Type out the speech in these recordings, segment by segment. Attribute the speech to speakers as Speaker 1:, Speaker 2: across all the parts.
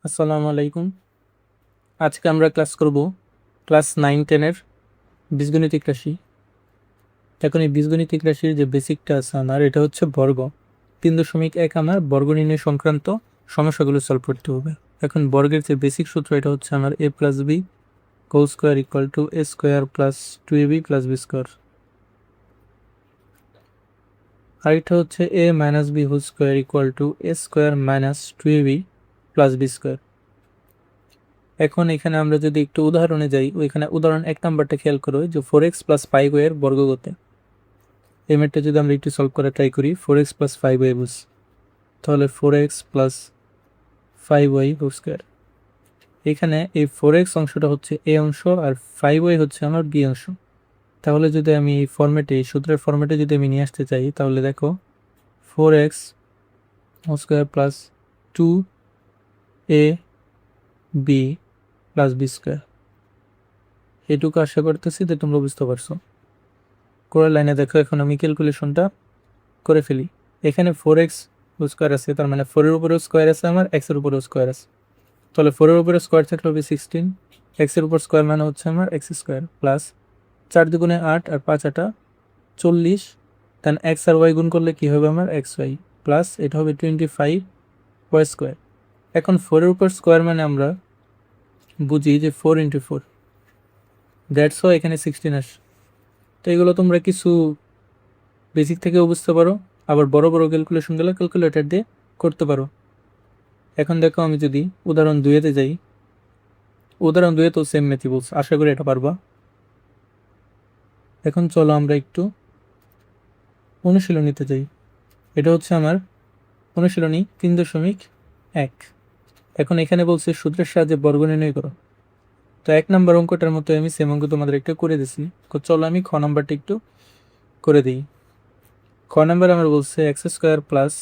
Speaker 1: আসসালামু আলাইকুম। আজকে আমরা ক্লাস করব ক্লাস 9-10-এর বীজগণিতিক রাশি। এখন এই বীজগণিতিক রাশির যে বেসিকটা আছে আমার, এটা হচ্ছে বর্গ। 3.1 আমার বর্গ নির্ণয় সংক্রান্ত সমস্যাগুলো সলভ করতে হবে। এখন বর্গের যে বেসিক সূত্র, এটা হচ্ছে আমার a plus B whole square equal to a square plus 2ab plus B square. আর এটা হচ্ছে a minus B whole square equal to a square minus 2ab plus B square. এখন এখানে আমরা যদি একটু উদাহরণে যাই, ওইখানে উদাহরণ 1 নাম্বারটা খেয়াল করো, যে 4x প্লাস 5y এর বর্গগতে এই ম্যাথটা যদি আমরা একটু সলভ করা ট্রাই করি, 4x প্লাস 5y বুঝ, তাহলে 4x plus 5y whole square. এখানে এই 4x অংশটা হচ্ছে a অংশ আর 5y হচ্ছে আমার b অংশ। তাহলে যদি আমি এই ফর্মেটে, এই সূত্রের ফর্মেটে যদি আমি নিয়ে আসতে চাই, তাহলে দেখো 4x whole square plus 2ab plus B square. এটুকু আশা করতেছি যে তোমরা বুঝতে পারছো। করে লাইনে দেখো, এখন আমি ক্যালকুলেশনটা করে ফেলি। এখানে 4x স্কোয়ার আছে, তার মানে 4-এর উপরেও স্কোয়ার আছে, আমার x-এর উপরেও স্কোয়ার আছে। তাহলে 4-এর উপরে স্কোয়ার থাকলে হবে 16, x-এর উপর স্কোয়ার মানে হচ্ছে আমার x স্কোয়ার প্লাস 4 দুগুণে 8 আর 5 8 40, দেন x আর y গুণ করলে কি হবে আমার xy প্লাস এটা হবে 25y স্কোয়ার। এখন 4-এর উপর স্কোয়ার মানে আমরা বুঝি যে 4 × 4, দ্যাটস ওয়াই এখানে 16 আসে। তো এগুলো তোমরা কিছু বেসিক থেকেও বুঝতে পারো, আবার বড় বড় ক্যালকুলেশনগুলো ক্যালকুলেটর দিয়ে করতে পারো। এখন দেখো, আমি যদি উদাহরণ 2-তে যাই, উদাহরণ 2-এ তো সেম ম্যাথই বলছে, আশা করি এটা পারবা। এখন চলো আমরা একটু অনুশীলনীতে যাই। এটা হচ্ছে আমার অনুশীলনী 3.1। এখন এখানে বলছে সূত্রের সাহায্যে বর্গ নির্ণয় করো। তো 1 নাম্বার অঙ্কটার মতো আমি সেম অঙ্ক তোমাদের একটা করে দিছি। তো চলো আমি খ নাম্বারটা একটু করে দিই। খ নাম্বার আমার বলছে X square plus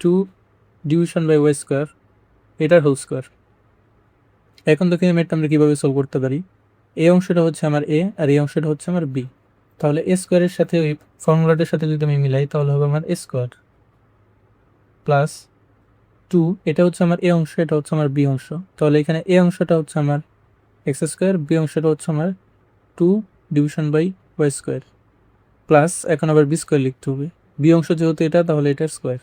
Speaker 1: 2 division by Y square, এটার হোল স্কোয়ার। এখন দেখি এই ম্যাথটা আমরা কীভাবে সলভ করতে পারি। এই অংশটা হচ্ছে আমার এ আর এই অংশটা হচ্ছে আমার বি। তাহলে এ স্কোয়ারের সাথে ওই ফর্মুলাটার সাথে যদি আমি মিলাই, তাহলে হবে আমার এ স্কোয়ার প্লাস 2, এটা হচ্ছে আমার এ অংশ, এটা হচ্ছে আমার বি অংশ। তাহলে এখানে এ অংশটা হচ্ছে আমার এক্স স্কোয়ার, বি অংশটা হচ্ছে আমার 2 division by Y square plus, এখন আবার বি স্কোয়ার লিখতে হবে। বি অংশ যেহেতু এটা, তাহলে এটার স্কোয়ার।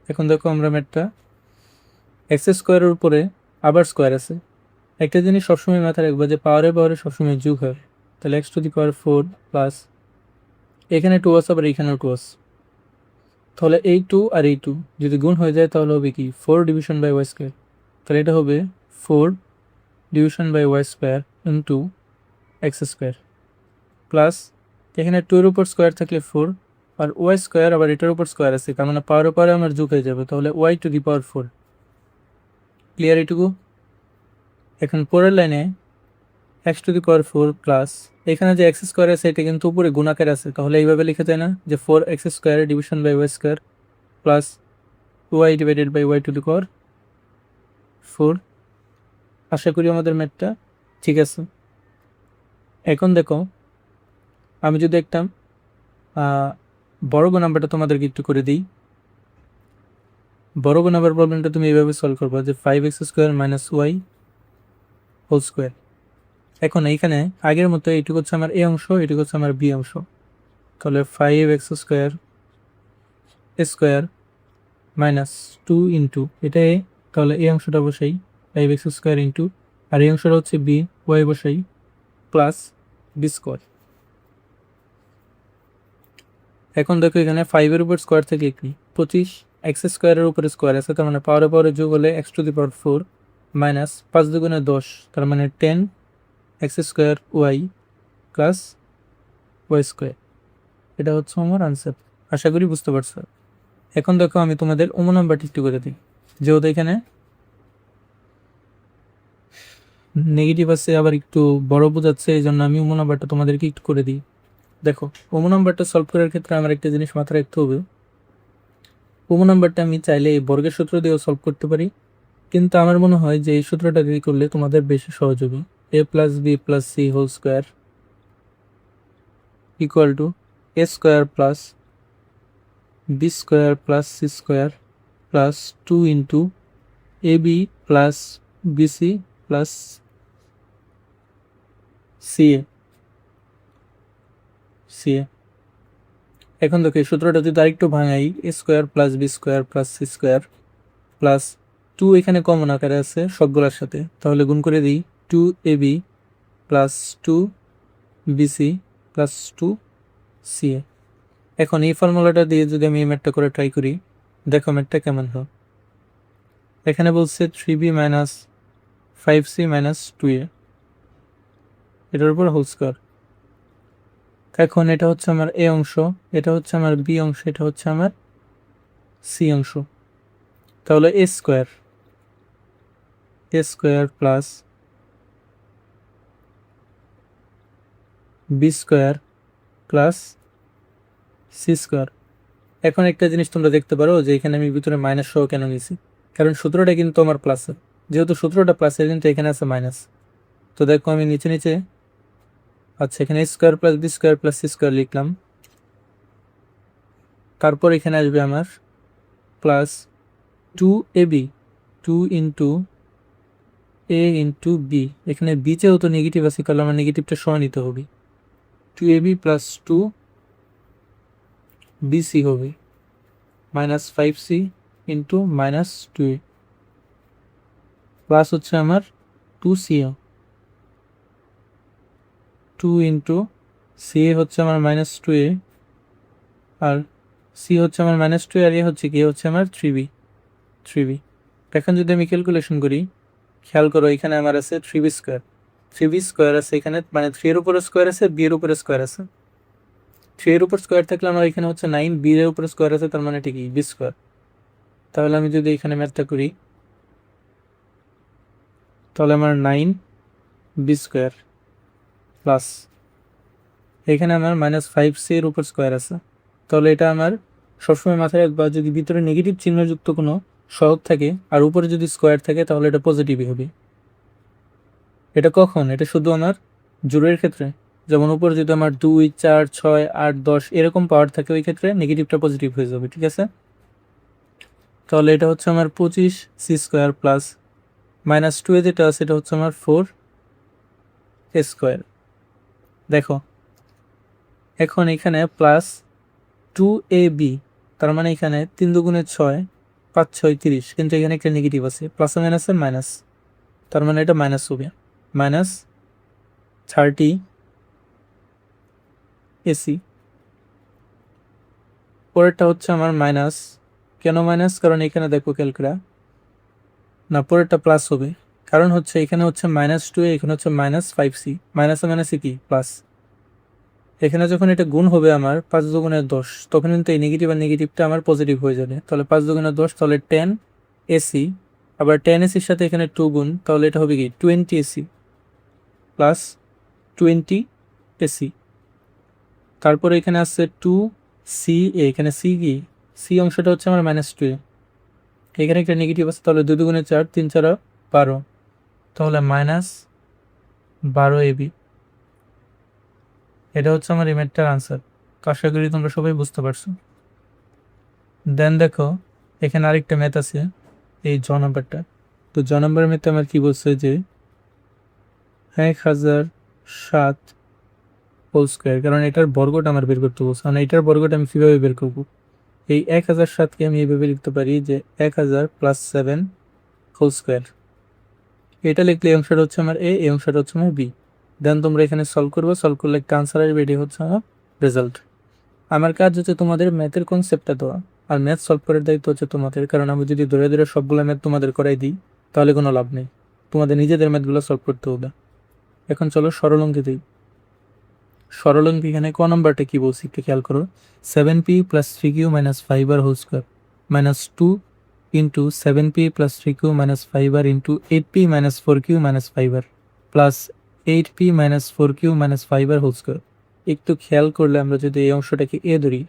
Speaker 1: এখন দেখো আমরা ম্যাথটা এক্স স্কোয়ারের উপরে আবার স্কোয়ার আছে। একটা জিনিস সবসময় মাথায় রাখবো যে পাওয়ারে পাওয়ারে সবসময় যোগ হয়। তাহলে x to the power 4 plus এখানে 2 আছে, আবার এইখানেও 2 আছে। তাহলে এই 2 আর এই 2 যদি গুণ হয়ে যায়, তাহলে হবে কি 4 ডিভিশন বাই ওয়াই স্কোয়ার। তাহলে এটা হবে 4 division by Y square into X square plus এখানে 2-এর উপর স্কোয়ার থাকলে 4 আর ওয়াই স্কোয়ার আবার এটার উপর স্কোয়ার আছে, কারণ পাওয়ারে পাওয়ারে আমার যোগ হয়ে যাবে। তাহলে Y to the power 4। Clear এটুকু? এখন পরের লাইনে X to the power 4 plus এখানে যে এক্স স্কোয়ার আছে, এটা কিন্তু উপরে গুণাকার আছে, তাহলে এইভাবে লিখে যায় না যে 4x square division by Y square plus Y divided by Y to the power 4। আশা করি আমাদের ম্যাথটা ঠিক আছে। এখন দেখো, আমি যদি একটা বর্গ নাম্বারটা তোমাদেরকে একটু করে দিই। বর্গ নাম্বার প্রবলেমটা তুমি এইভাবে সলভ করবা যে 5x square minus Y whole square. এখন এইখানে আগের মতো এইটুকু হচ্ছে আমার এ অংশ, এটুকু হচ্ছে আমার বি অংশ। তাহলে 5x square square minus 2 into এটা এ, তাহলে এই অংশটা বসাই 5x স্কোয়ার ইন্টু, আর এই অংশটা হচ্ছে বি, ওয়াই বসাই প্লাস বি স্কোয়ার। এখন দেখো এখানে 5-এর উপর স্কোয়ার থেকে কি 25, এক্স স্কোয়ারের উপরে স্কোয়ার আছে, তার মানে পাওয়ারে পাওয়ারে যোগ হলে X to the power 4 minus 5 দুগুণে 10, তার মানে 10 X square Y plus Y square. এটা হচ্ছে আমার আনসার। আশা করি বুঝতে পারছো। এখন দেখো, আমি তোমাদের অমো নাম্বারটি একটু করে দিই। যেহেতু এখানে নেগেটিভ আছে, আবার একটু বড় বোঝাচ্ছে, এই জন্য আমি অমো নাম্বারটা তোমাদেরকে একটু করে দিই। দেখো, অমো নাম্বারটা সলভ করার ক্ষেত্রে আমার একটা জিনিস মাথায় রাখতে হবে। অমো নাম্বারটা আমি চাইলে এই বর্গের সূত্র দিয়েও সলভ করতে পারি, কিন্তু আমার মনে হয় যে এই সূত্রটা দিয়ে করলে তোমাদের বেশি সহজ হবে। A plus B plus C whole square equal to A square plus B square plus C square plus 2 into A B plus BC plus CA CA. এখন দেখো এই সূত্রটা যদি আরেকটু ভাঙাই, A square plus B square plus C square plus 2 এখানে common আকারে আছে সবগুলোর সাথে, তাহলে গুণ করে দিই 2ab plus 2bc plus 2ca। এখন এই ফর্মুলাটা দিয়ে যদি আমি এই ম্যাথটা করে ট্রাই করি, দেখো ম্যাথটা কেমন হয়। এখানে বলছে 3b minus 5c minus 2a, এটার উপর হোল স্কোয়ার। এখন এটা হচ্ছে আমার এ অংশ, এটা হচ্ছে আমার বি অংশ, এটা হচ্ছে আমার সি অংশ। তাহলে A square plus B square plus C square. এখন একটা জিনিস তোমরা দেখতে পারো যে এখানে আমি ভিতরে মাইনাস সহ কেন নিয়েছি, কারণ সূত্রটা কিন্তু আমার প্লাসের, যেহেতু সূত্রটা প্লাসের কিন্তু এখানে আছে মাইনাস। তো দেখো আমি নিচে নিচে, আচ্ছা এখানে A square plus B square plus C square লিখলাম, তারপর এখানে আসবে আমার plus 2ab 2 into A into B, এখানে বি চেয়েও তো নেগেটিভ আছে, কারণ আমার নেগেটিভটা সহ নিতে হবে। 2ab প্লাস 2bc হবে minus 5c into minus 2a plus হচ্ছে আমার 2ca, 2 ইন্টু সি হচ্ছে আমার মাইনাস 2a আর সি হচ্ছে আমার মাইনাস 2 আর এ হচ্ছে কি, হচ্ছে আমার 3b। এখন যদি আমি ক্যালকুলেশন করি, খেয়াল করো এখানে আমার আছে 3b স্কোয়ার আছে এখানে, মানে 3 এর উপরে স্কোয়ার আছে, বি এর উপরে স্কোয়ার আছে। 3 এর উপর স্কোয়ার থাকলে আমার এখানে হচ্ছে 9, বি এর উপরে স্কোয়ার আছে, তার মানে ঠিকই বি স্কোয়ার। তাহলে আমি যদি এখানে ম্যাথটা করি, তাহলে আমার 9b স্কোয়ার প্লাস এখানে আমার মাইনাস 5c এর উপর স্কোয়ার আছে। তাহলে এটা আমার সবসময় মাথায় রাখবা, যদি ভিতরে নেগেটিভ চিহ্নযুক্ত কোনো সহগ থাকে আর উপরে যদি স্কোয়ার থাকে তাহলে এটা পজিটিভই হবে। এটা কখন, এটা শুধু আমার জোড়ের ক্ষেত্রে, যেমন উপরে যদি আমার 2, 4, 6, 8, 10 এরকম পাওয়ার থাকে, ওই ক্ষেত্রে নেগেটিভটা পজিটিভ হয়ে যাবে, ঠিক আছে। তাহলে এটা হচ্ছে আমার 25c স্কোয়ার প্লাস মাইনাস 2 এ যেটা আছে এটা হচ্ছে আমার 4a স্কোয়ার। দেখো এখন এখানে প্লাস 2ab, তার মানে এখানে 3 দুগুণে 6, 5 6 30, কিন্তু এখানে একটা নেগেটিভ আছে, প্লাস মাইনাসে মাইনাস, তার মানে এটা মাইনাস হবে, মাইনাস 30ac। পরেরটা হচ্ছে আমার মাইনাস, কেন মাইনাস, কারণ এখানে দেখো ক্যালকুলা, না পরেরটা প্লাস হবে, কারণ হচ্ছে এখানে হচ্ছে মাইনাস 2, এখানে হচ্ছে মাইনাস 5c, মাইনাসে মাইনাসে কি প্লাস। এখানে যখন এটা গুণ হবে আমার 5 দুগুণে 10, তখন কিন্তু এই নেগেটিভ আর নেগেটিভটা আমার পজিটিভ হয়ে যাবে। তাহলে 5 দুগুণে 10, তাহলে 10ac, আবার 10ac-র সাথে এখানে 2 গুণ, তাহলে এটা হবে কি 20ac প্লাস 20ac। তারপরে এখানে আছে 2ca, এখানে সি কি, সি অংশটা হচ্ছে আমার মাইনাস 2, এখানে একটা নেগেটিভ আছে, তাহলে 2 দুগুণে 4, 3 4 12, তাহলে মাইনাস 12ab। এটা হচ্ছে আমার এই ম্যাথটার আনসার। তো আশা করি তোমরা সবাই বুঝতে পারছো। দেন দেখো এখানে আরেকটা ম্যাথ আছে, এই জ নাম্বারটা। তো জ নাম্বার ম্যাথে আমার কি বলছে যে 1007 হোল স্কোয়ার, কারণ এটার বর্গটা আমার বের করতে বলছে, মানে এটার বর্গটা আমি কীভাবে বের করবো। এই 1007কে আমি এইভাবে লিখতে পারি যে 1000 প্লাস 7 হোল স্কোয়ার। এটা লিখলে এই অংশটা হচ্ছে আমার এ, এই অংশটা হচ্ছে আমার বি। দেন তোমরা এখানে সলভ করবো, সলভ করলে একটা আনসার আসবে, এটি হচ্ছে আমার রেজাল্ট। আমার কাজ হচ্ছে তোমাদের ম্যাথের কনসেপ্টটা দেওয়া, আর ম্যাথ সলভ করার দায়িত্ব হচ্ছে তোমাদের, কারণ আমি যদি ধরে ধরে সবগুলো ম্যাথ তোমাদের করাই দিই তাহলে কোনো লাভ নেই, তোমাদের নিজেদের ম্যাথগুলো সলভ করতে হবে। এখন চলো সরল দিই। সরল এখানে ক নাম্বারটা কি বলছি একটু খেয়াল করো, 7p plus 3q minus 5r whole square minus 2 into 7p plus 3q minus 5r into 8p minus 4q minus 5r plus 8p minus 4q minus 5r whole square. একটু খেয়াল করলে আমরা যদি এই অংশটাকে এ ধরি,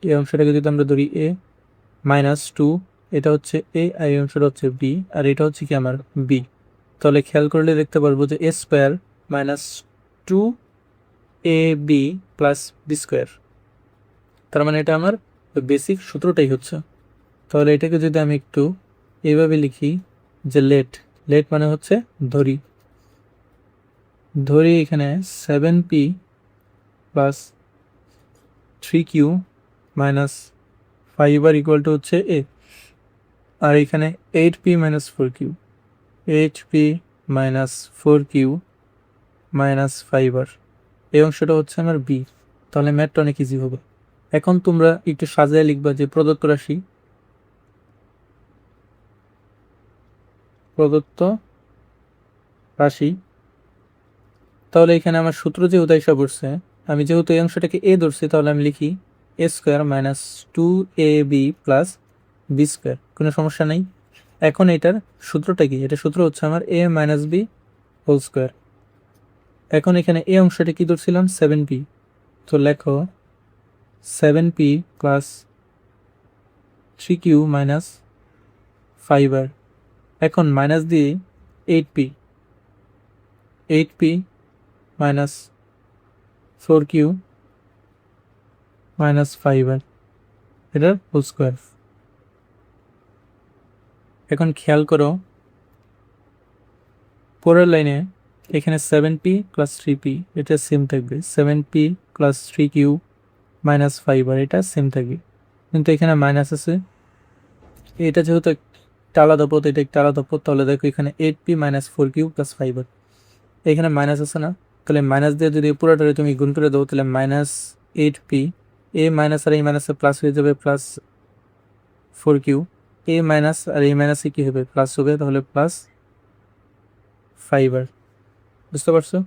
Speaker 1: এই অংশটাকে যদি আমরা ধরি এ, মাইনাস 2 এটা হচ্ছে এ, আর এই অংশটা হচ্ছে বি, আর এটা হচ্ছে কি আমার বি। তাহলে খেয়াল করলে দেখতে পারবো যে A square minus 2ab plus B square, তার মানে এটা আমার বেসিক সূত্রটাই হচ্ছে। তাহলে এটাকে যদি আমি একটু এইভাবে লিখি যে লেট, লেট মানে হচ্ছে ধরি, ধরি এখানে 7p plus 3q minus 5r equal to হচ্ছে a, আর এখানে 8p minus 4q, 8p minus 4q minus 5r, এই অংশটা হচ্ছে আমার b। তাহলে ম্যাথটা অনেক ইজি হবে। এখন তোমরা একটু সাজায় লিখবা যে প্রদত্ত রাশি, প্রদত্ত রাশি, তাহলে এখানে আমার সূত্র যে উদাইসা পড়ছে, আমি যেহেতু এই অংশটাকে এ ধরছি তাহলে আমি লিখি A square minus 2ab plus B square, কোনো সমস্যা নেই। এখন এটার সূত্রটা কি? এটা সূত্র হচ্ছে আমার এ মাইনাস বি হোল স্কোয়ার। এখন এখানে এ অংশটা কি ধরছিলাম 7p, তো লেখো 7p plus 3q minus 5r, এখন মাইনাস দিয়ে 8p, 8p minus 4q minus 5r, এটার হোল স্কোয়ার। এখন খেয়াল করো পরের লাইনে এখানে 7p প্লাস 3p এটা সেম থাকবে, 7p plus 3q minus 5r এটা সেম থাকবে, কিন্তু এখানে মাইনাস আছে, এটা যেহেতু একটা আলাদা পথ, এটা একটা আলাদা পথ, তাহলে দেখো এখানে 8p minus 4q plus 5r, এখানে মাইনাস আছে না, তাহলে মাইনাস দিয়ে যদি পুরোটারে তুমি গুণ করে দাও তাহলে মাইনাস 8p, এ মাইনাস আর এই মাইনাসে প্লাস হয়ে যাবে প্লাস 4q, এ মাইনাস আর এই মাইনাসে কি হবে প্লাস হবে, তাহলে প্লাস 5r। বুঝতে পারছো?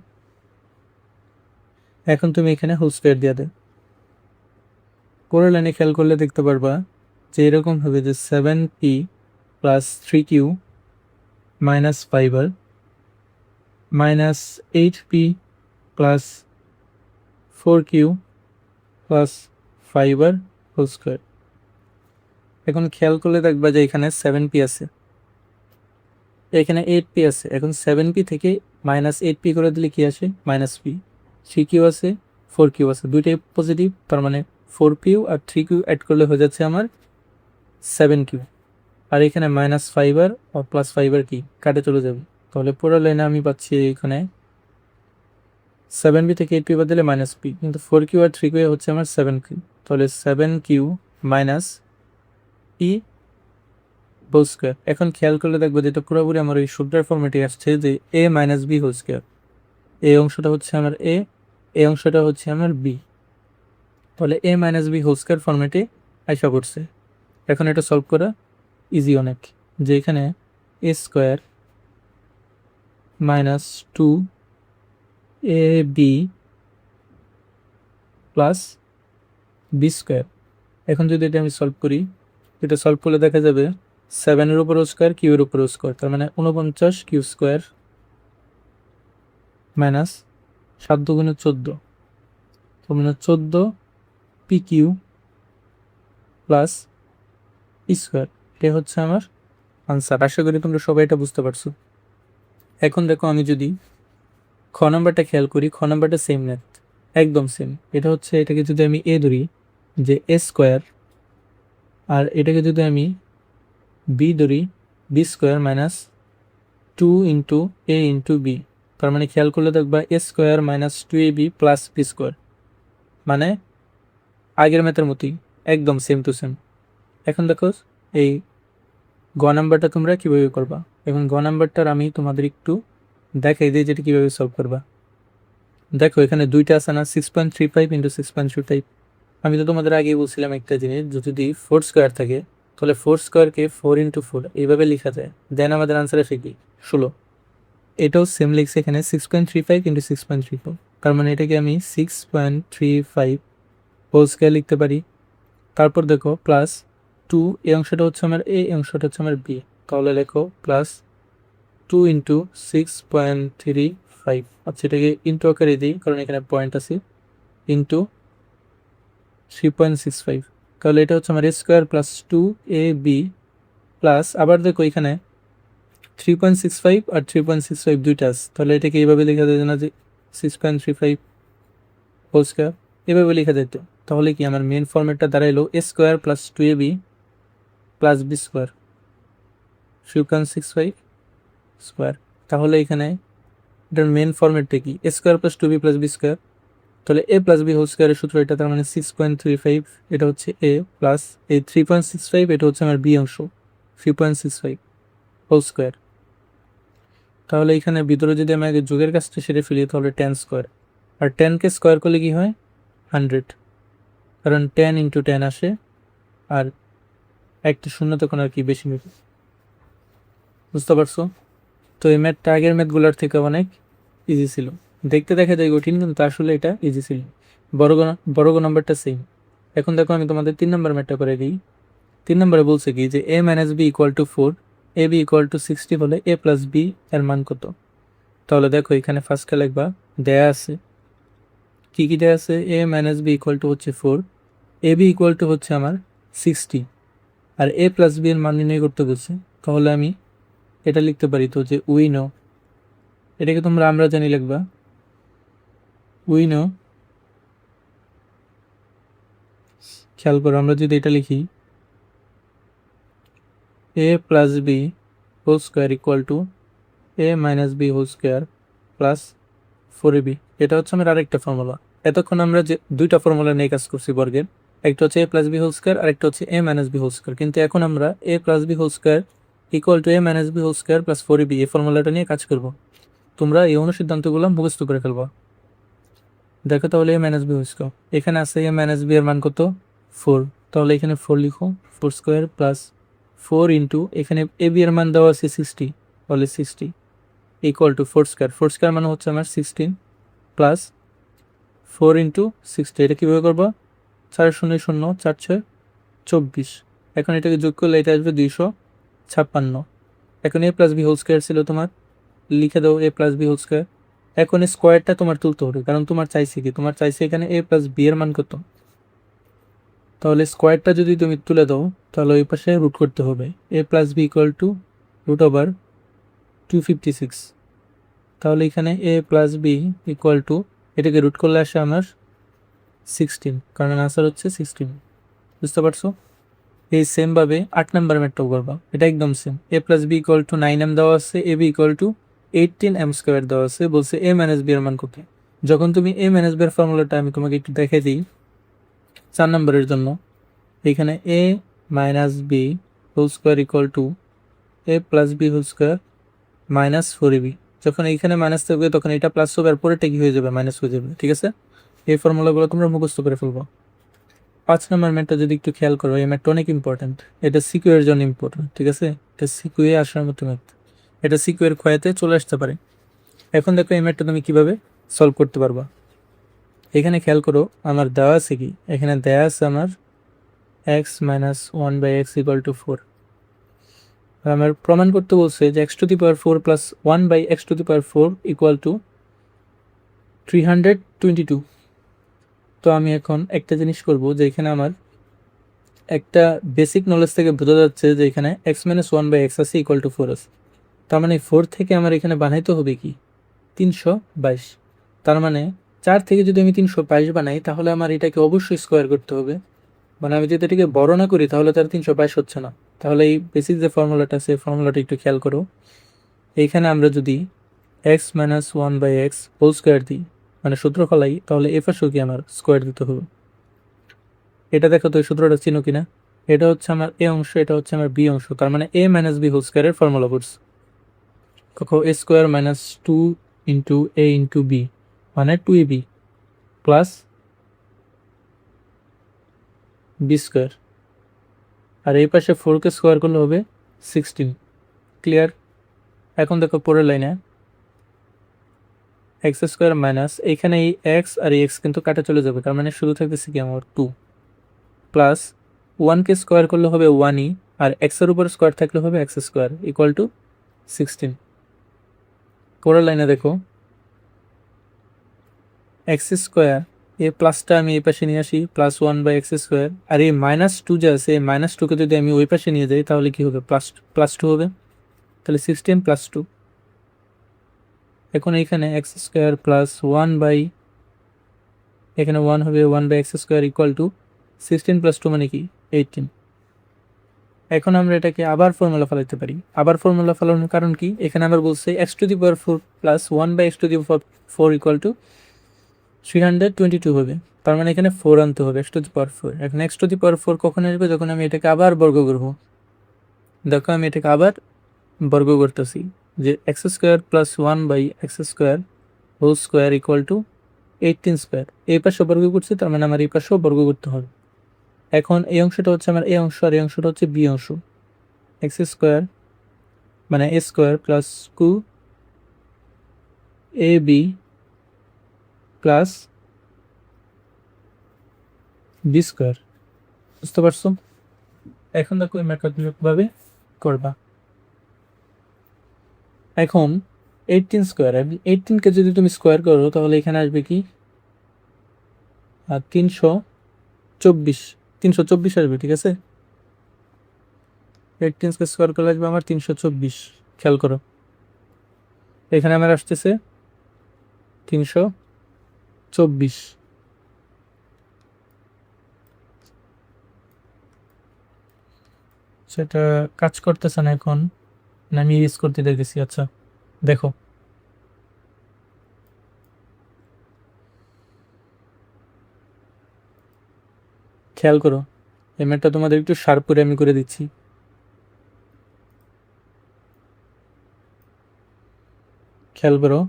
Speaker 1: এখন তুমি এখানে হোল স্কোয়ার দিয়ে দে। পরের লাইনে খেয়াল করলে দেখতে পারবা যে এরকম হবে যে 7p plus 3q minus 5r minus 8p plus 4q plus 5r whole square. এখন খেয়াল করলে দেখবা যে এখানে 7p আছে, এখানে 8p আছে, এখন 7p থেকে মাইনাস 8p করে দিলে কি আসে মাইনাস p, 3q আছে 4q আছে, দুইটাই পজিটিভ, তার মানে 4q আর 3q অ্যাড করলে হয়ে যাচ্ছে আমার 7q, আর এখানে মাইনাস 5r আর প্লাস 5r কি কাটে চলে যাবে, তাহলে পুরো লাইনে আমি পাচ্ছি এখানে 7p থেকে 8p বাদ দিলে মাইনাস p, কিন্তু 4q আর 3q হচ্ছে আমার 7q, তাহলে 7q minus p whole square. এখন খেয়াল করলে দেখবো যেটা পুরোপুরি আমার এই সূত্রের ফর্মেটে আসছে যে এ মাইনাস বি হোল স্কোয়ার, এই অংশটা হচ্ছে আমার এ, এই অংশটা হচ্ছে আমার বি, তাহলে এ মাইনাস বি হোল স্কোয়ার ফর্মেটে আশা করছে। এখন এটা সলভ করা ইজি অনেক, যে এখানে A square minus 2ab plus B square, এখন যদি এটা আমি সলভ করি, এটা সলভ করলে দেখা যাবে 7-এর উপর স্কোয়ার কিউর উপর স্কোয়ার, তার মানে 49 কিউ স্কোয়ার মাইনাস 7 দুগুণে 14, তার মানে 14 P Q plus P square, এটা হচ্ছে আমার আনসার। আশা করি তোমরা সবাই এটা বুঝতে পারছো। এখন দেখো আমি যদি খ নাম্বারটা খেয়াল করি, খ নাম্বারটা সেম ম্যাথ, একদম সেম। এটা হচ্ছে, এটাকে যদি আমি এ ধরি যে এ স্কোয়ার, আর এটাকে যদি আমি বি ধরি B square minus 2 into A into B, তার মানে খেয়াল করলে দেখবা A square minus 2ab plus B square, মানে আগের ম্যাথের মতোই একদম সেম টু সেম। এখন দেখো এই গ নাম্বারটা তোমরা কীভাবে করবা, এখন গ নাম্বারটার আমি তোমাদের একটু দেখাই দিই যেটা কীভাবে সলভ করবা। দেখো এখানে দুইটা আছে না, 6.35 ইন্টু 6.35, আমি তো তোমাদের আগেই বলছিলাম একটা জিনিস, যদি 4 স্কোয়ার থাকে তাহলে 4 স্কোয়ারকে 4 ইন্টু 4 এইভাবে লেখা যায়, দেন আমাদের আনসার আসে কি 16। এটাও সেম লিখছে এখানে 6.35 ইন্টু 6.34, তার মানে এটাকে আমি 6.35 হোল স্কোয়ার লিখতে পারি। তারপর দেখো প্লাস 2, এই অংশটা হচ্ছে আমার এ, এই অংশটা হচ্ছে আমার বি, তাহলে লেখো প্লাস 2 ইন্টু 6.35, আচ্ছা এটাকে ইন্টু আকারে দিই কারণ এখানে পয়েন্ট আছে, ইন্টু 3.65, তাহলে এটা হচ্ছে আমার এ স্কোয়ার প্লাস 2ab প্লাস, আবার দেখো এখানে 3.65 আর 3.65 দুইটা আছে, তাহলে এটাকে এইভাবে লেখা যায় না যে 6.35 হোল স্কোয়ার, এভাবে লেখা যেত, তাহলে কি আমার মেন ফর্মেটটা দাঁড়াইলো A square plus 2ab plus B square 3.65 square. তাহলে এখানে এটার মেন ফর্মেটটা কি? A square plus two B plus B square. তাহলে এ প্লাস বি হোল স্কোয়ারের সূত্র এটা, তার মানে 6.35 এটা হচ্ছে এ, প্লাস এই 3.65 এটা হচ্ছে আমার বি অংশ 3.65 হোল স্কোয়ার। তাহলে এখানে ভিতরে যদি আমি আগে যোগের কাজটা সেরে ফেলি তাহলে 10 স্কোয়ার, আর 10কে স্কোয়ার করলে কি হয় 100, কারণ 10 ইন্টু 10 আসে, আর একটা শূন্য তখন আর কি বেশি নেবে। বুঝতে পারছো? তো এই ম্যাথটা আগের ম্যাথগুলোর থেকে অনেক ইজি ছিল, দেখতে দেখা যায় কঠিন কিন্তু আসলে এটা ইজি ছিল। বর্গ নাম্বারটা সেম। এখন দেখো আমি তোমাদের 3 নম্বর ম্যাথটা করে দিই। 3 নম্বরে বলছে কি যে a minus B equal to 4, A B equal to 60 হলে এ প্লাস বি এর মান কত? তাহলে দেখো এখানে ফার্স্টে লিখবা, দেয়া আছে কি কি দেয়া আছে, a minus B equal to হচ্ছে 4, এ বি ইকুয়াল টু হচ্ছে আমার 60, আর এ প্লাস বি এর মান নির্ণয় করতে বলছে। তাহলে আমি এটা লিখতে পারি তো যে উই নো, এটাকে তোমরা আমরা জানি লিখবা, উই নো। খেয়াল করো আমরা যদি এটা লিখি A plus B whole square equal to A minus B whole square plus 4ab, এটা হচ্ছে আমার আরেকটা ফর্মুলা। এতক্ষণ আমরা যে দুইটা ফর্মুলা নিয়ে কাজ করছি বর্গের, একটা হচ্ছে A plus B whole square আর একটা হচ্ছে A minus B whole square, কিন্তু এখন আমরা A plus B whole square equal to A minus B whole square plus 4ab এই ফর্মুলাটা নিয়ে কাজ করব। তোমরা এই অনুসিদ্ধান্তগুলো মুখস্থ করে ফেলবা। দেখো তাহলে এ মাইনাস বি হোল স্কোয়ার, এখানে আছে এ মাইনাস বি এর মান কত 4, তাহলে এখানে 4 লিখো, 4 স্কোয়ার প্লাস 4 ইন্টু এখানে এ বি এর মান দেওয়া আছে 60, তাহলে 60 ইকুয়াল টু 4 স্কোয়ার, 4 স্কোয়ার মানে হচ্ছে আমার 16 প্লাস 4 ইন্টু 60, এটা কীভাবে করবো 4 শূন্য শূন্য 4 6 24, এখন এটাকে যোগ করলে এটা আসবে 256। এখন এ প্লাস বি হোল স্কোয়ার ছিল তোমার, লিখে দাও এ প্লাস বি হোল স্কোয়ার। এখন এই স্কোয়ারটা তোমার তুলতে হবে, কারণ তোমার চাইছে কি, তোমার চাইছে এখানে এ প্লাস বি এর মান কত। তাহলে স্কোয়ারটা যদি তুমি তুলে দাও তাহলে ওই পাশে রুট করতে হবে, A plus B equal to root over 256। তাহলে এখানে A plus B equal to, এটাকে রুট করলে আসে আমার 16, কারণ আনসার হচ্ছে 16। বুঝতে পারছো? এই সেমভাবে 8 নাম্বার ম্যাথটাও করবা, এটা একদম same. A plus B equal to 9m দেওয়া আছে, A B equal to 18m square দেওয়া আছে, বলছে এ মাইনাস বি এর মান কত। যখন তুমি এ মাইনাস বি এর ফর্মুলাটা আমি তোমাকে একটু দেখাই দিই 4 নম্বরের জন্য, এখানে A minus B whole square equal to A plus B whole square minus 4ab, যখন এইখানে মাইনাস থাকবে তখন এটা প্লাস হবে আর পরেরটা কি হয়ে যাবে মাইনাস হয়ে যাবে। ঠিক আছে, এই ফর্মুলাগুলো তোমরা মুখস্থ করে ফেলবো। 5 নম্বর ম্যাথটা যদি একটু খেয়াল করো, এই ম্যাথটা অনেক ইম্পর্টেন্ট, এটা সিকিউ এর জন্য ইম্পর্টেন্ট। ঠিক আছে, এটা সিকিউয়ে আসার মতো ম্যাথ, এটা সিকিউয়ের ক্ষয়তে চলে আসতে পারে। এখন দেখো এই ম্যাথটা তুমি কিভাবে সলভ করতে পারবা। এখানে খেয়াল করো আমার দেওয়া আছে কি, এখানে দেওয়া আছে আমার x minus 1/x equal to 4, আমার প্রমাণ করতে বলছে যে x to the power 4 plus 1/x two the power 4 equal to 322। তো আমি এখন একটা জিনিস করব, যে এখানে আমার একটা বেসিক নলেজ থেকে বোঝা যাচ্ছে যে এখানে এক্স মাইনাস 1/x আছে ইকুয়াল টু 4 আছে, তার মানে 4 থেকে আমার এখানে বানাইতে হবে কি 322। তার মানে 4 থেকে যদি আমি 322 বানাই তাহলে আমার এটাকে অবশ্যই স্কোয়ার করতে হবে, মানে আমি যদি এটাকে বড় না করি তাহলে তার 322 হচ্ছে না। তাহলে এই বেসিক যে ফর্মুলাটা আছে ফর্মুলাটা একটু খেয়াল করো। এইখানে আমরা যদি x minus 1/x whole square দিই, মানে সূত্র ফলাই, তাহলে এ পাশেও কি আমার স্কোয়ার দিতে হবে। এটা দেখো তো এই সূত্রটা চিনো কিনা, এটা হচ্ছে আমার এ অংশ, এটা হচ্ছে আমার বি অংশ, তার মানে এ মাইনাস বি হোল স্কোয়ারের ফর্মুলা পড়ছে। কখো এ square minus 2 into A into B মানে 2ab প্লাস বি স্কোয়ার, আর এই পাশে 4কে স্কোয়ার করলে হবে 16। ক্লিয়ার? এখন দেখো পরের লাইনে এক্স স্কোয়ার মাইনাস, এইখানে এই এক্স আর এই এক্স কিন্তু কাটা চলে যাবে, তার মানে শুধু থাকতেছে কি আমার 2 প্লাস 1কে স্কোয়ার করলে হবে 1ই, আর এক্সের উপর স্কোয়ার থাকলে হবে এক্স স্কোয়ার ইকুয়াল টু 16। পরের লাইনে দেখো এক্স স্কোয়ার, এই প্লাসটা আমি এই পাশে নিয়ে আসি, প্লাস 1/x স্কোয়ার, আর এই মাইনাস 2 যে আছে এই মাইনাস 2কে যদি আমি ওই পাশে নিয়ে যাই তাহলে কি হবে প্লাস 2 হবে, তাহলে 16 প্লাস 2। এখন এইখানে এক্স স্কোয়ার প্লাস 1 এখানে 1 হবে 1/x square equal two 16 plus 2 মানে কি 18। এখন আমরা এটাকে আবার ফর্মুলা ফেলাতে পারি। আবার ফর্মুলা ফেলানোর কারণ কি, এখানে আমার বলছে x⁴ plus 1/x⁴ equal to 322 হবে। তার মানে এখানে 4 আনতে হবে x⁴। এখন x⁴ কখন আসবে, যখন আমি এটাকে আবার বর্গ করব। দেখো আমি এটাকে আবার বর্গ করতেছি, যে x² plus 1/x² equal to 18²। এই পাশে বর্গ করছি, তার মানে আমার এই পাশেও বর্গ করতে হবে। এখন এই অংশটা হচ্ছে আমার এ অংশ, আর এই অংশটা হচ্ছে বি অংশ। x² মানে a² plus 2ab plus b²। বুঝতে পারছো? এখন দেখো এই ম্যাথটা তুমি কিভাবে করবা। এখন 18², 18কে যদি তুমি স্কোয়ার করো তাহলে এখানে আসবে কি 324, 324 আসবে, ঠিক আছে। 18কে স্কোয়ার করলে আসবে আমার 324। খেয়াল করো, এখানে আমার আসতেছে 324। সেটা কাজ করতেছে না এখন, আমি ইউজ করতে দেখেছি। আচ্ছা দেখো, খেয়াল করো, এই ম্যাথটা তোমাদের একটু শার্প করে আমি করে দিচ্ছি। খেয়াল করো,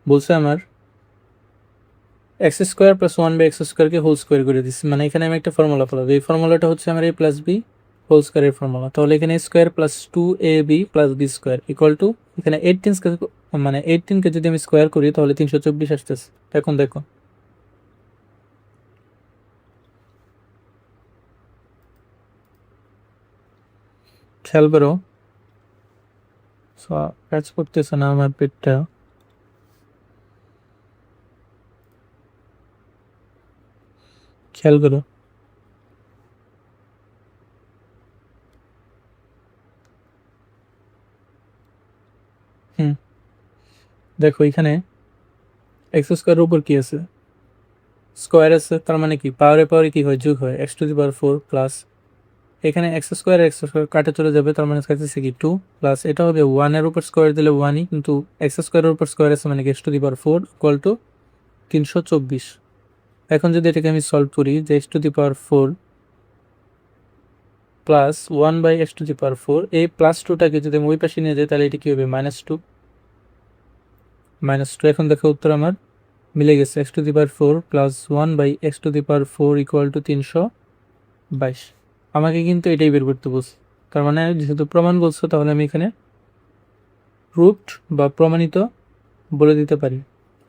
Speaker 1: বলছে আমার x² plus 1/x² whole square করে দিচ্ছি, মানে এখানে আমি একটা ফর্মুলা ফেলাবো। এই ফর্মুলাটা হচ্ছে আমার a প্লাস বি হোল স্কোয়ারের ফর্মুলা। তাহলে এখানে a² plus 2ab plus b² equal to, এখানে 18কে যদি আমি স্কোয়ার করি তাহলে 324 আসতেছে। এখন দেখো, খেয়াল করো, কাজ করতেছে না আমার পেটটা। খেয়াল করো, দেখো এখানে x² উপর কি আছে, স্কোয়ার আছে, তার মানে কি পাওয়ারে পাওয়ারে কি হয়, যোগ হয়, x⁴ প্লাস এখানে x² কাটে চলে যাবে, তার মানে থাকতেছে কি 2 প্লাস এটা হবে 1 এর উপর স্কোয়ার দিলে 1ই, কিন্তু x² এর উপর স্কোয়ার আছে মানে কি x⁴ ইকুয়াল টু 324। এখন যদি এটাকে আমি সলভ করি, যে x⁴ প্লাস 1/x⁴, এই প্লাস 2টাকে যদি আমি ওই পাশে নিয়ে যাই তাহলে এটা কি হবে, -2। এখন দেখো উত্তর আমার মিলে গেছে, x⁴ plus 1/x⁴ equal to 322। আমাকে কিন্তু এটাই বের করতে বলছে, তার মানে যেহেতু প্রমাণ বলছো তাহলে আমি এখানে প্রুফড বা প্রমাণিত বলে দিতে পারি।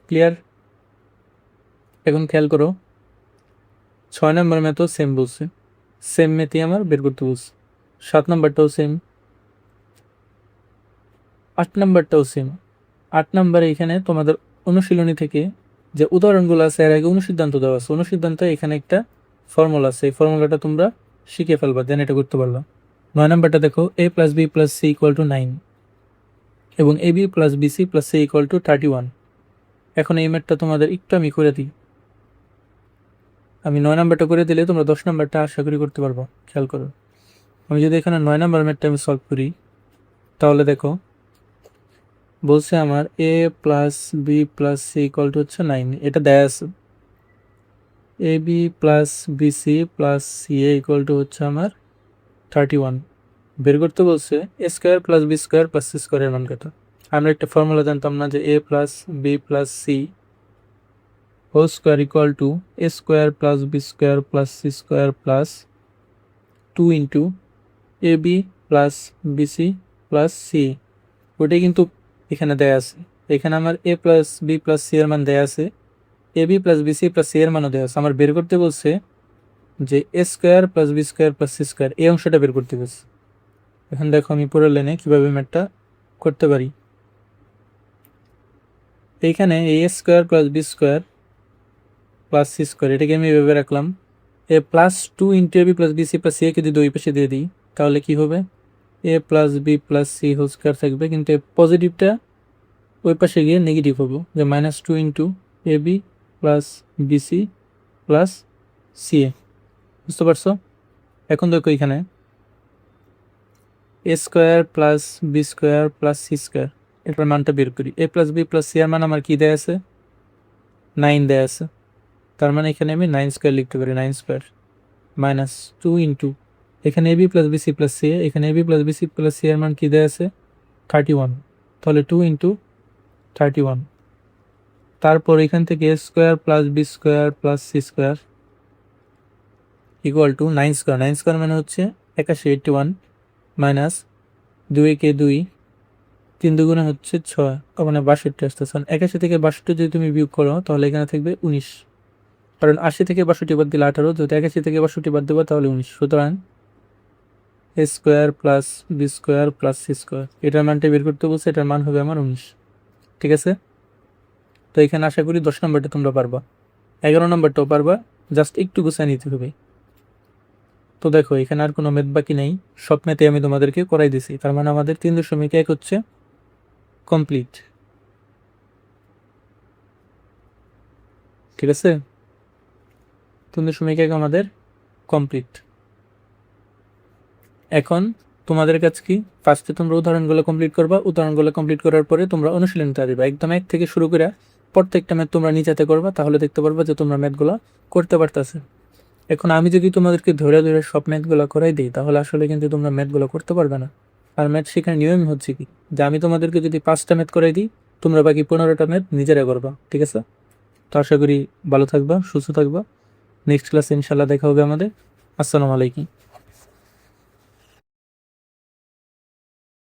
Speaker 1: ক্লিয়ার? এখন খেয়াল করো, 6 নম্বর ম্যাথও সেম বলছে, সেম ম্যাথই আমার বের করতে বলছে। 7 নম্বরটাও সেম, 8 নম্বরটাও সেম। 8 নম্বরে এখানে তোমাদের অনুশীলনী থেকে যে উদাহরণগুলো আছে এর আগে অনুসিদ্ধান্ত দেওয়া আছে, অনুসিদ্ধান্ত এখানে একটা ফর্মুলা আছে, এই ফর্মুলাটা তোমরা শিখে ফেলবা, দেন এটা করতে পারলাম। 9 নম্বরটা দেখো, a plus B plus C equal to 9 এবং A B plus BC plus C equal to 31। এখন এই ম্যাথটা তোমাদের একটু আমি করে দিই, আমি 9 নম্বরটা করে দিলে তোমরা 10 নম্বরটা আশা করি করতে পারবো। খেয়াল করো, আমি যদি এখানে 9 নম্বর ম্যাথটা আমি সলভ করি তাহলে দেখো বলছে আমার A plus B plus C equal to হচ্ছে 9, এটা দেয়া আছে। A B plus BC plus C A equal to হচ্ছে আমার 31। বের করতে বলছে a² plus b² plus c² এর মান কত। আমরা একটা ফর্মুলা জানতাম না, যে a plus B plus C whole square equal to a² plus b² plus c² plus 2 into A B plus BC plus C. ওটাই কিন্তু এখানে দেয়া আছে। এখানে আমার A plus B plus C এর মান দেয়া আছে, A B plus BC plus C এর মানও দেওয়া আছে। আমার বের করতে বলছে যে a² plus b² plus c², এই অংশটা বের করতে বলছে। এখন দেখো আমি পরের লাইনে কীভাবে ম্যাথটা করতে পারি। এইখানে a² plus b² plus c², এটাকে আমি এভাবে রাখলাম। A plus 2 into A B plus BC plus C কে যদি ওই পাশে দিয়ে দিই তাহলে কি হবে, A plus B plus C whole square থাকবে, কিন্তু পজিটিভটা ওই পাশে গিয়ে নেগেটিভ হবো, যে -2 into A B plus BC plus C A. বুঝতে পারছো? এখন দেখো এখানে A square plus B square plus C square, এটার মানটা বের করি। A plus B plus C এর মান আমার কি দেয়া আছে? 9 দেয়া আছে। তার মানে এখানে আমি 9 স্কোয়ার লিখতে পারি, 9 স্কোয়ার মাইনাস 2 ইন্টু এখানে AB plus BC plus C, এখানে AB plus BC plus C এর মান কি দেয়া আছে? 31। তাহলে 2 ইন্টু 31। তারপর এখান থেকে A square plus B square plus C square equal to 9 square. 9 square মানে হচ্ছে 81, 81 মাইনাস 2 কে 2, 3 দুগুণে হচ্ছে 6, মানে 62 আসতেছে। 81 থেকে 62 যদি তুমি বিয়োগ করো তাহলে এখানে থাকবে 19, কারণ 80 থেকে 62 বাদ দিলে 18, যদি 81 থেকে 62 বাদ দেবো তাহলে 19। সুতরাং A square plus B square plus C square, এটার মানটা বের করতে বলছে, এটার মান হবে আমার 19। ঠিক আছে? তো এখানে আশা করি 10 নম্বরটা তোমরা পারবা, 11 নম্বরটাও পারবা, জাস্ট একটু গুছিয়ে নিতে হবে। তো দেখো এখানে আর কোনো ম্যাথ বাকি নেই, সব ম্যাথে আমি তোমাদেরকে করাই দিছি। তার মানে আমাদের 3.1 হচ্ছে কমপ্লিট। ঠিক আছে? 3.1 আমাদের কমপ্লিট। এখন তোমাদের কাছে কি, ফার্স্টে তোমরা উদাহরণগুলো কমপ্লিট করবা, উদাহরণগুলো কমপ্লিট করার পরে তোমরা অনুশীলনটা আসবে, একদম 1 থেকে শুরু করে প্রত্যেকটা ম্যাথ তোমরা নিচেতে করবা, তাহলে দেখতে পারবা যে তোমরা ম্যাথগুলো করতে পারতেছে। এখন আমি যদি তোমাদেরকে ধরে ধরে সব ম্যাথগুলো করাই দিই তাহলে আসলে কিন্তু তোমরা ম্যাথগুলো করতে পারবে না। আর ম্যাথ শেখার নিয়ম হচ্ছে কি, যে আমি তোমাদেরকে যদি 5টা ম্যাথ করাই দিই, তোমরা বাকি 15টা ম্যাথ নিজেরা করবা। ঠিক আছে? তো আশা করি ভালো থাকবা, সুস্থ থাকবা। নেক্সট ক্লাসে ইনশাল্লাহ দেখা হবে আমাদের। আসসালামু আলাইকুম।